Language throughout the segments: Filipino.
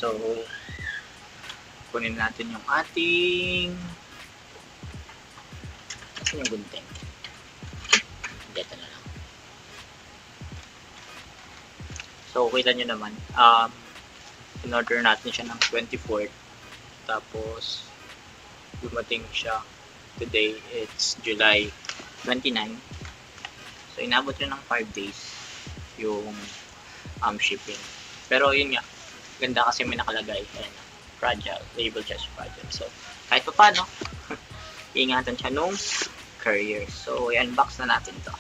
So, kunin natin yung ating kasi yung gunting. Dito na lang. So, kita nyo naman. In-order natin siya ng 24th. Tapos, dumating siya today. It's July 29. So, inabot yun ng 5 days yung shipping. Pero, yun nga. Ganda kasi may nakalagay. Ayan, fragile. Label just fragile. So, kahit pa paano, ingatan siya nung courier. So, i-unbox na natin to.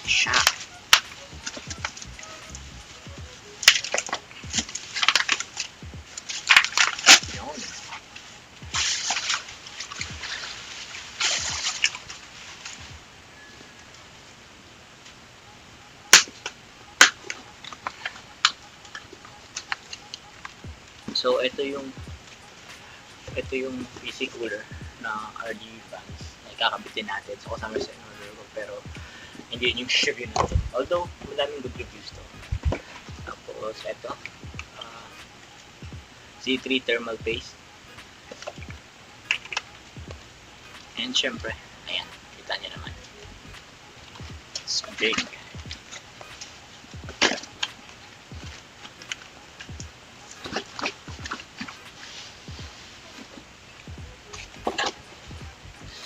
Siya. Yun. So ito yung PC cooler na RGB fans na ikakabitin natin. So kasama sa in-order ko, pero hindi yun yung review natin. Although, madaming good reviews to. Tapos, ito. C3 thermal paste. And syempre, ayan. Kita nyo naman. It's big.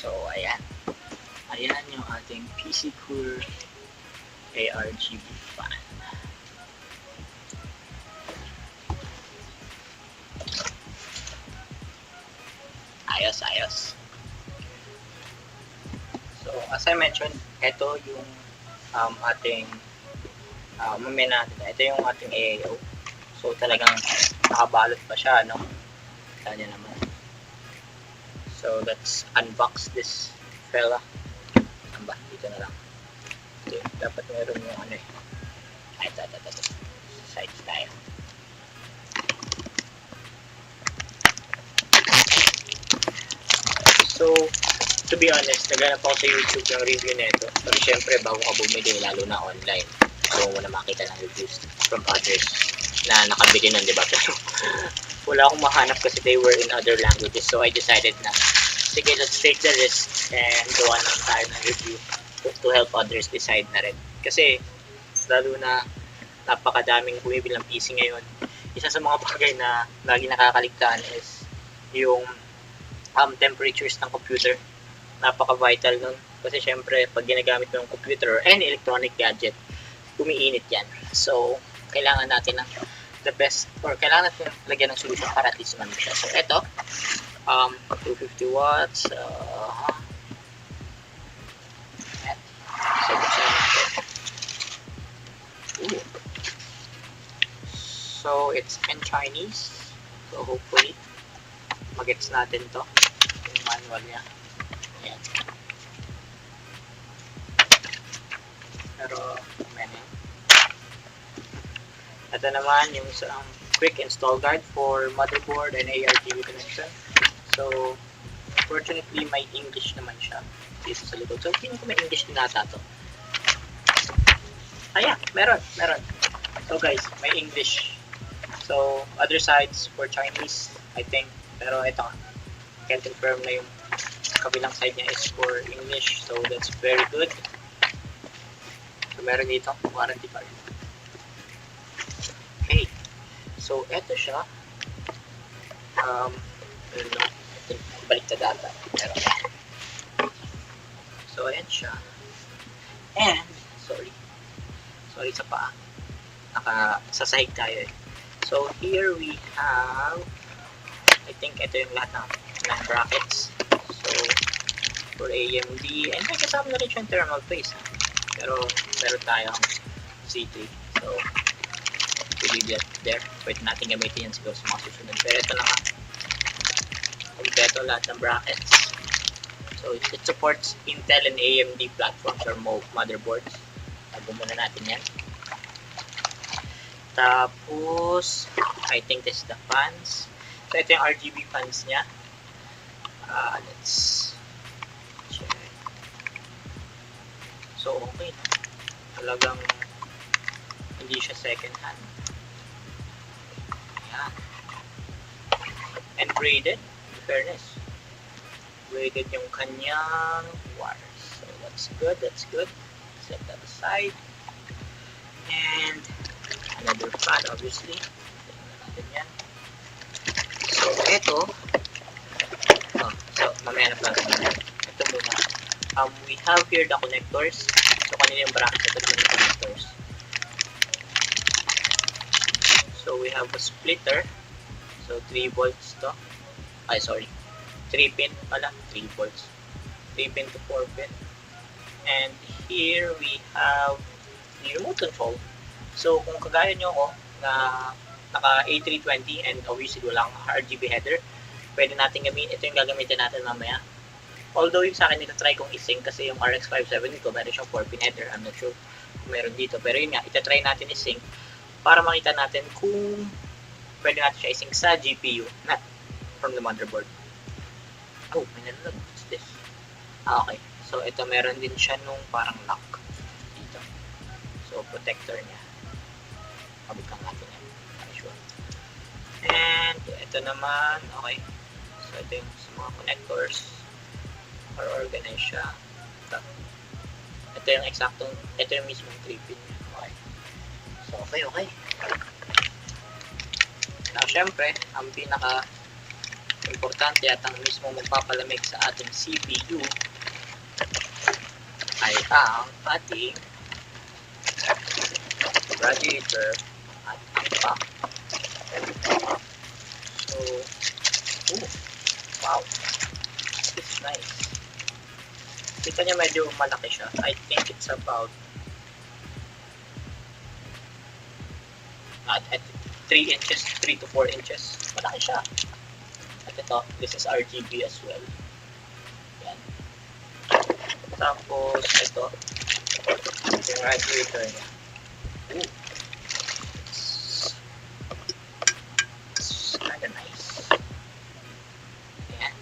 So, ayan. Ayan yung ating PC Cooler ARGB fan. Ayos. So, as I mentioned, ito yung ating mamaya natin. Ito yung ating AIO. So, talagang nakabalot pa siya, no? Kita nyo naman. So, let's unbox this fella. Ba, dito na lang. Okay, dapat meron yung ano eh. Ito. Sides tayo. So, to be honest, naghanap ako sa YouTube ng review nito. Pero syempre, bago ka bumili, lalo na online, bago mo na makita ng reviews from others na nakabili nun, diba? Pero wala akong mahanap kasi they were in other languages. So, I decided na sige, let's take the risk and gawa na tayo ng review to help others decide na rin. Kasi, lalo na napakadaming bumibili ng PC ngayon, isa sa mga bagay na lagi nakakaligtaan is yung temperatures ng computer. Napaka-vital nun. Kasi syempre, pag ginagamit mo yung computer or any electronic gadget, umiinit yan. So, kailangan natin ng the best, or kailangan natin lagyan ng solution para at least man siya. So, eto, 250 watts. So, buksan natin. Ooh. So, it's in Chinese. So, hopefully, magets natin to. Yung manual niya. Ayan. Pero, ito naman yung quick install guide for motherboard and ARGB connection. So, fortunately, may English naman siya dito sa likod. So, feeling ko may English din nata to. Ayan, meron. So, guys, may English. So, other sides for Chinese, I think. Pero ito, can confirm na yung kabilang side niya is for English. So, that's very good. So, meron dito, warranty pa rin. Okay. So, eto siya. Balik na data. Pero, So, ayan siya. And, sorry sa paa. Nakasasahig tayo eh. So, here we have, I think ito yung lahat ng brackets. So, for AMD, and may kasama na rin siya yung thermal paste. Pero, meron tayong C3. So, we leave that there. Pwede natin gamitin yan siguro sa mga susunod. Pero ito na nga. Kompleto lahat ng brackets. So, it supports Intel and AMD platforms or motherboards. Tago muna natin yan. Tapos, I think this is the fans. So, ito yung RGB fans niya. Let's check. So, okay na. Talagang hindi siya second hand. Ayan. And braided, in fairness. Braided yung kanyang wires. So, that's good, that's good. Set that aside. And another fan, obviously. Tingnan natin yan. So, ito. So, mamaya na plan. Ito muna. We have here the connectors. So, kanina yung bracket. Ito naman yung connectors. So, we have a splitter. So, 3 volts to. Ay, sorry. 3 pin pala. 3 volts. 3 pin to 4 pin. And here we have the remote control. So, kung kagaya nyo ako na naka A320 and obviously walang RGB header, pwede natin gamitin. Ito yung gagamitin natin mamaya. Although yung sa akin, ito-try kong isync kasi yung RX 570 ko, meron siyang 4-pin header. I'm not sure kung meron dito. Pero yun nga, ito-try natin isync para makita natin kung pwede natin siya isync sa GPU, not from the motherboard. Oh, may nalulog. What's this? Okay. So, ito meron din siya nung parang lock dito. So, protector niya. Kabutang natin yan. Sure. And, ito naman, okay. So, ito yung sa mga connectors. Or organize siya. Ito yung eksaktong, ito yung mismong 3-pin niya. Okay. So, okay. Now, syempre, ang pinaka importante at ang mismo magpapalamig sa ating CPU ay ang ating radiator at ang pack. So, wow, this is nice. Kita niya medyo malaki siya. I think it's about at 3 inches, 3 to 4 inches. Malaki siya. At ito, this is RGB as well. Yan. Tapos, ito, yung radiator niya. Ooh. It's kinda nice. Yan.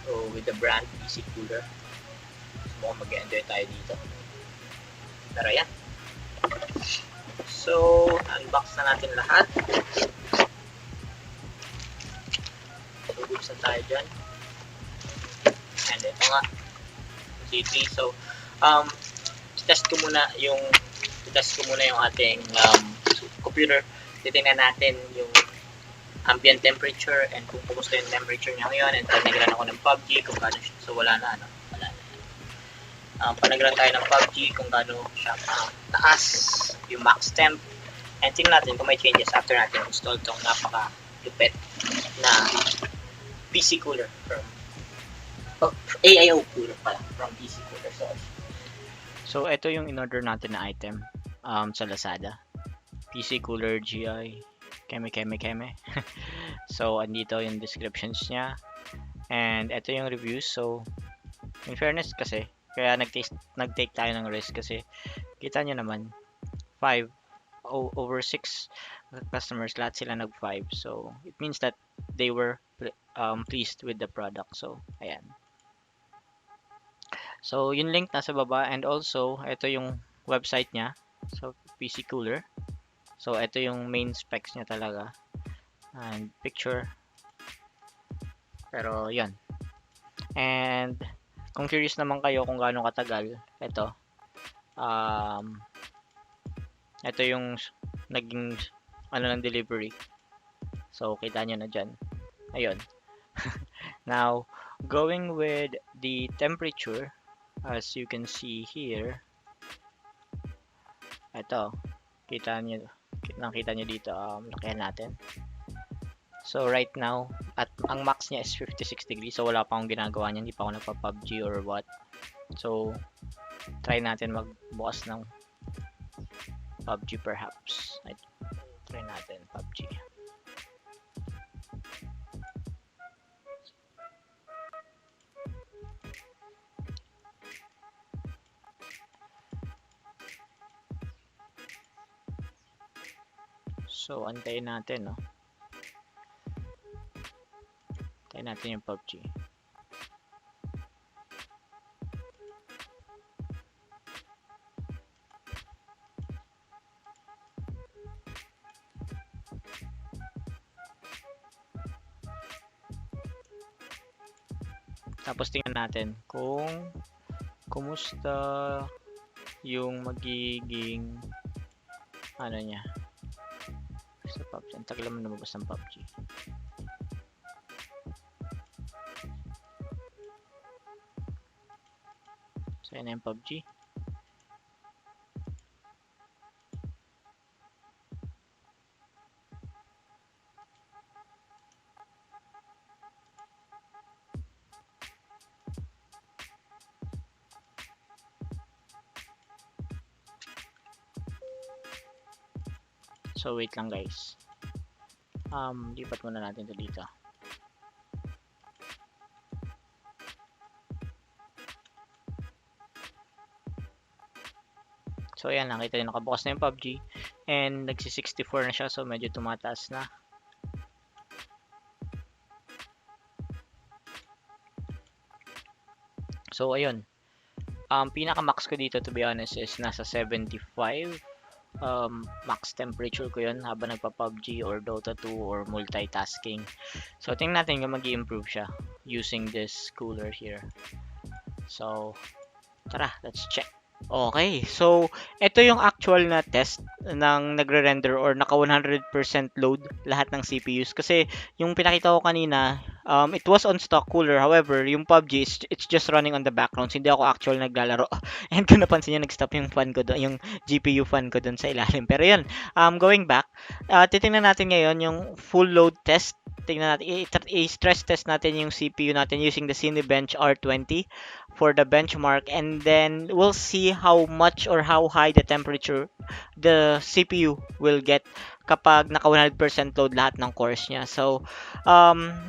So, with the brand PC Cooler, mukhang mag-enjoy tayo dito. Pero yan. So, unbox na natin lahat. Buksan tayo dyan. And ito nga. C3. So, test ko muna yung ating computer. Titingnan natin yung ambient temperature and kung kumusta yung temperature niya ngayon. And panagran ako ng PUBG kung gano'n siya. So, wala na. Panagran tayo ng PUBG kung gano'n siya taas yung max temp. And tingnan natin kung may changes after natin install tong napaka-lupet na PC Cooler from AIO Cooler pala from PC Cooler. So ito yung in-order natin na item sa Lazada. PC Cooler GI Keme. So andito yung descriptions niya and ito yung reviews. So in fairness kasi kaya nag-take tayo ng risk kasi kita nyo naman 5 over 6 customers, lahat sila nag-5. So it means that they were pleased with the product. So ayan. So yung link nasa baba and also ito yung website niya. So PC Cooler. So ito yung main specs niya talaga. And picture. Pero yan. And kung curious naman kayo kung gaano katagal, ito yung naging ng delivery. So kita nyo na dyan. Ayun. Now, going with the temperature. As you can see here, ito, nakita nyo dito, lakihan natin. So right now, at ang max niya is 56 degrees. So wala pa akong ginagawa niyan, hindi pa ako nagpa-PUBG or what. So try natin magbukas ng PUBG perhaps. Try natin PUBG. So antayin natin, no. Antayin natin yung PUBG. Tapos tingnan natin kung kumusta yung magiging ano niya sa PUBG. Ang tagal naman lumabas ng PUBG. So yan na yung PUBG. So wait lang guys. Lipat muna natin to dito. So ayan, nakita nyo nakabukas na yung PUBG and nagsi-64 na siya, so medyo tumataas na. So ayun, pinaka max ko dito to be honest is nasa 75. Max temperature ko yun habang nagpa-PUBG or Dota 2 or multitasking. So tingnan natin kung mag-i-improve siya using this cooler here. So tara, let's check. Okay, so ito yung actual na test ng nagre-render or naka 100% load lahat ng CPUs. Kasi yung pinakita ko kanina, it was on stock cooler. However, yung PUBG, it's just running on the background. Hindi ako actual naglalaro. And kung napansin nyo, nag-stop yung fan ko doon, yung GPU fan ko doon sa ilalim. Pero yun, going back, titingnan natin ngayon yung full load test. Tingnan natin, i-stress test natin yung CPU natin using the Cinebench R20 for the benchmark, and then we'll see how much or how high the temperature the CPU will get kapag naka 100% load lahat ng cores niya. So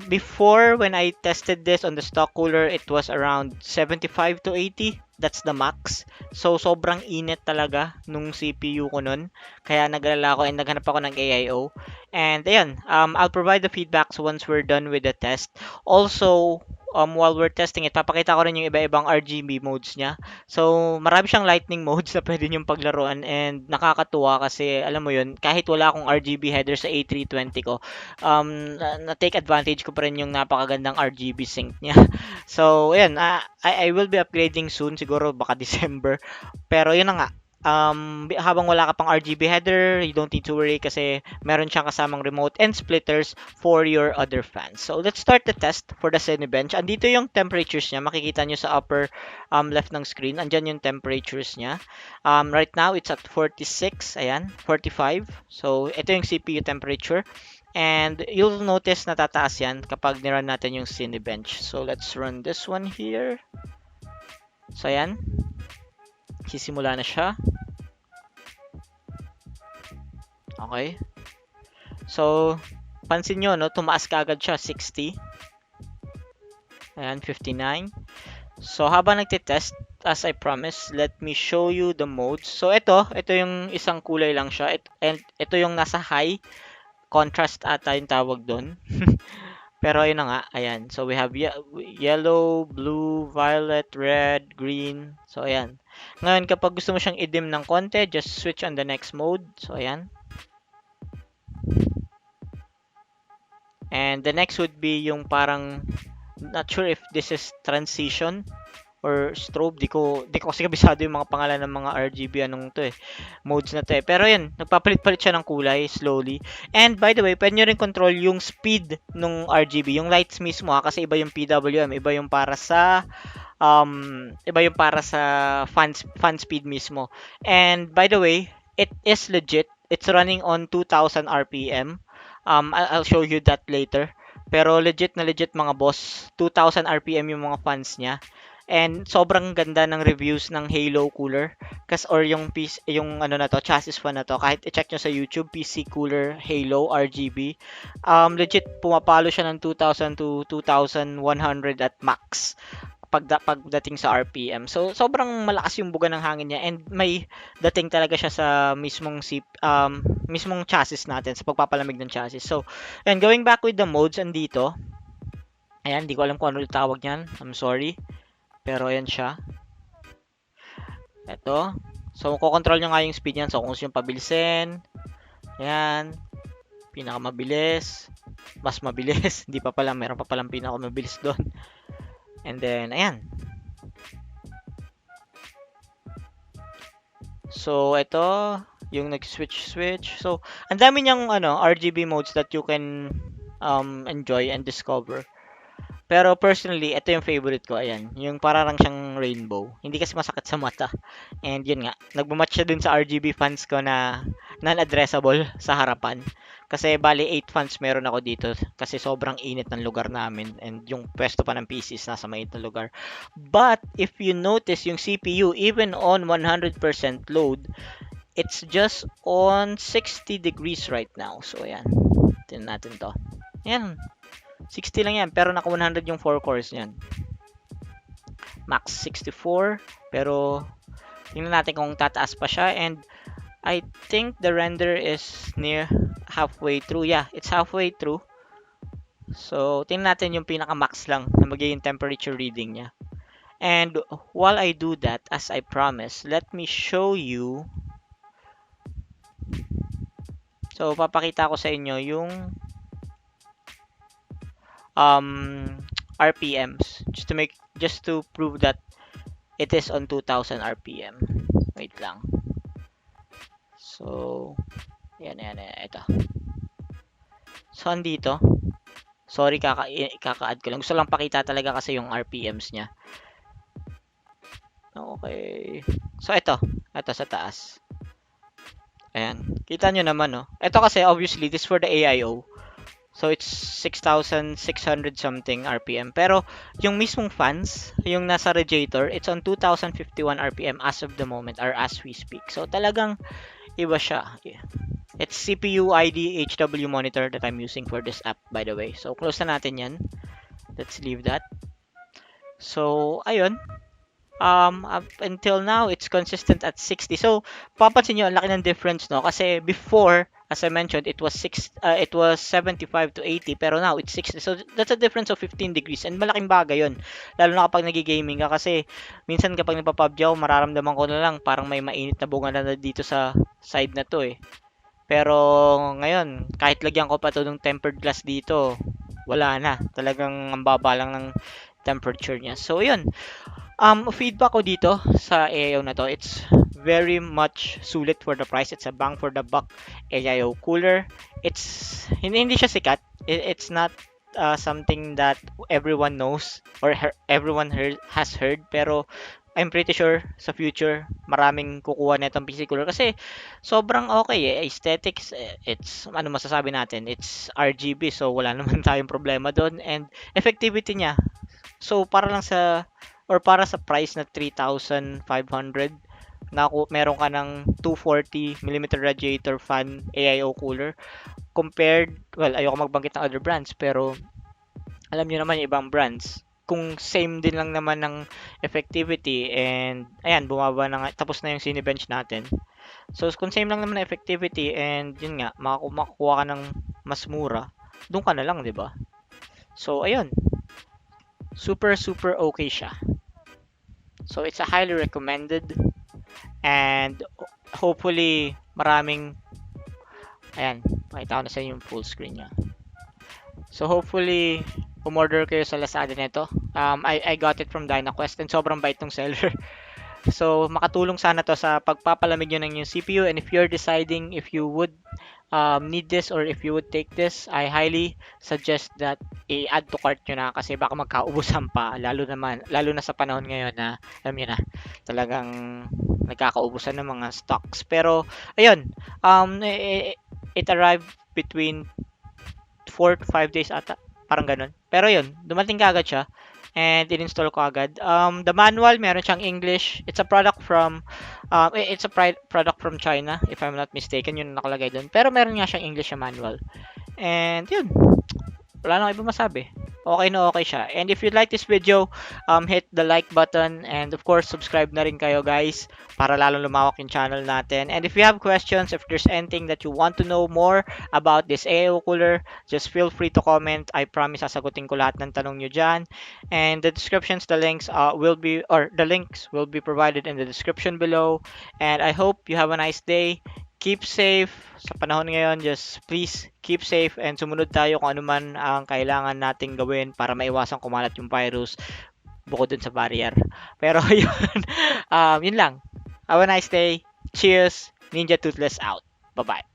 before, when I tested this on the stock cooler, it was around 75 to 80. That's the max. So sobrang init talaga nung CPU ko nun, kaya naglala ako and naghanap ako ng AIO. And ayan, I'll provide the feedbacks once we're done with the test. Also, while we're testing it, papakita ko rin yung iba-ibang RGB modes niya. So, marami siyang lightning modes na pwede niyong paglaruan, and nakakatuwa kasi, alam mo yun, kahit wala akong RGB header sa A320 ko, na-take advantage ko pa rin yung napakagandang RGB sync niya. So, ayan, I will be upgrading soon, siguro baka December. Pero yun na nga, habang wala ka pang RGB header, you don't need to worry kasi meron siyang kasamang remote and splitters for your other fans. So let's start the test for the Cinebench. Andito yung temperatures niya, makikita nyo sa upper left ng screen. Andyan yung temperatures niya. Right now it's at 46, ayan, 45. So ito yung CPU temperature. And you'll notice na tataas yan kapag nirun natin yung Cinebench. So let's run this one here. So ayan, sisimula na siya. Okay. So, pansin nyo, no? Tumaas ka agad siya, 60. Ayan, 59. So, habang nagtitest, as I promised, let me show you the modes. So, ito yung isang kulay lang siya. And ito yung nasa high. Contrast ata yung tawag doon. Pero ayun na nga, ayan. So, we have yellow, blue, violet, red, green. So, ayan. Ngayon, kapag gusto mo siyang i-dim ng konti, just switch on the next mode. So, ayan. And the next would be yung parang, not sure if this is transition or strobe. Di ko kasi kabisado yung mga pangalan ng mga RGB anong to eh, modes na to eh. Pero yun, nagpapalit-palit siya ng kulay slowly. And by the way, pwede nyo rin control yung speed ng RGB, yung lights mismo ha, kasi iba yung PWM, iba yung para sa fan speed mismo. And by the way, it is legit. It's running on 2000 RPM. I'll show you that later. Pero legit mga boss, 2000 RPM yung mga fans niya. And sobrang ganda ng reviews ng Halo Cooler. Or yung piece, yung ano na to, chassis fan na to. Kahit i-check nyo sa YouTube, PC Cooler Halo RGB. Legit, pumapalo siya ng 2000 to 2100 at max pagdating sa RPM. So, sobrang malakas yung buga ng hangin niya and may dating talaga siya sa mismong chassis natin, sa pagpapalamig ng chassis. So, and going back with the modes, andito. Ayan, di ko alam kung ano yung tawag niyan. I'm sorry. Pero ayan siya. Ito. So, kukontrol nyo nga yung speed niyan. So, kung gusto yung pabilisin. Ayan. Pinakamabilis. Mas mabilis. Hindi pa pala. Meron pa palang pinakamabilis doon. And then, ayan. So, ito, yung nag-switch. So, ang dami niyang RGB modes that you can enjoy and discover. Pero personally, ito yung favorite ko. Ayan, yung parang siyang rainbow. Hindi kasi masakit sa mata. And yun nga, nagmamatch siya dun sa RGB fans ko na non-addressable sa harapan. Kasi bali 8 fans meron ako dito kasi sobrang init ng lugar namin and yung pwesto pa ng PCs nasa mainit na lugar. But if you notice yung CPU even on 100% load, it's just on 60 degrees right now. So ayan, tingnan natin to. Ayan, 60 lang yan pero naka 100 yung 4 cores niyan. Max 64 pero tingnan natin kung tataas pa siya and I think the render is near halfway through. Yeah, it's halfway through. So, tingnan natin yung pinaka-max lang na magiging temperature reading niya. And while I do that, as I promised, let me show you. So, papakita ko sa inyo yung RPMs just to prove that it is on 2000 RPM. Wait lang. So, yan, ito. So, andito. Sorry, kaka-add ko lang. Gusto lang pakita talaga kasi yung RPMs niya. Okay. So, ito sa taas. Ayan. Kita nyo naman, no? Ito kasi, obviously, this for the AIO. So, it's 6,600 something RPM. Pero, yung mismong fans, yung nasa radiator, it's on 2,051 RPM as of the moment, or as we speak. So, talagang iba siya. Yeah. It's CPU ID HW monitor that I'm using for this app, by the way. So, close na natin yan. Let's leave that. So, ayun. Up until now, it's consistent at 60. So, papansin nyo, ang laki ng difference, no? Kasi before, as I mentioned, it was 75 to 80, pero now it's 60. So, that's a difference of 15 degrees. And malaking bagay yun. Lalo na kapag nagigaming ka. Kasi, minsan kapag nagpa-PUBG ako, mararamdaman ko na lang, parang may mainit na bunga na dito sa side na to eh. Pero ngayon, kahit lagyan ko pa to ng tempered glass dito, wala na. Talagang ang baba lang ng temperature niya. So, yun. Feedback ko dito sa AIO na to, it's very much sulit for the price. It's a bang for the buck AIO cooler. Hindi siya sikat. It's not something that everyone knows or everyone has heard. Pero I'm pretty sure sa future maraming kukuha na itong PC cooler kasi sobrang okay eh. Aesthetics, it's ano masasabi natin, it's RGB so wala naman tayong problema doon and effectivity niya. So para sa price na 3,500 na meron ka ng 240mm radiator fan AIO cooler compared, well, ayoko magbanggit ng other brands pero alam niyo naman yung ibang brands kung same din lang naman ng effectivity and ayan bumaba na nga, tapos na yung Cinebench natin. So kung same lang naman ng effectivity and yun nga makakuha ka ng mas mura, doon ka na lang, 'di ba? So ayun. Super okay siya. So it's a highly recommended and hopefully maraming ayan, pakita ko na sa inyo yung full screen niya. So hopefully umorder kayo sa Lazada nito I got it from DynaQuest and sobrang bait ng seller. So, makatulong sana to sa pagpapalamig yun ng yung CPU, and if you're deciding if you would need this or if you would take this, I highly suggest that i-add to cart nyo na kasi baka magkaubusan pa, lalo na sa panahon ngayon na alam nyo na talagang nagkakaubusan ng mga stocks. Pero ayun, it arrived between 4 to 5 days ata, parang ganun. Pero yun, dumating kaagad siya and in-install ko agad. The manual, meron siyang English. It's a product from product from China, if I'm not mistaken, yun ang nakalagay doon. Pero meron nga siyang English na manual. And yun, wala nang iba masabi. Okay na okay siya. And if you like this video, hit the like button and of course, subscribe na rin kayo guys para lalong lumawak yung channel natin. And if you have questions, if there's anything that you want to know more about this AIO cooler, just feel free to comment. I promise sasagutin ko lahat ng tanong nyo dyan. And the descriptions, the links the links will be provided in the description below. And I hope you have a nice day. Keep safe sa panahon ngayon. Just please keep safe and sumunod tayo kung ano man ang kailangan nating gawin para maiwasan kumalat yung virus bukod dun sa barrier. Pero yun, yun lang. Have a nice day. Cheers. Ninja Toothless out. Bye-bye.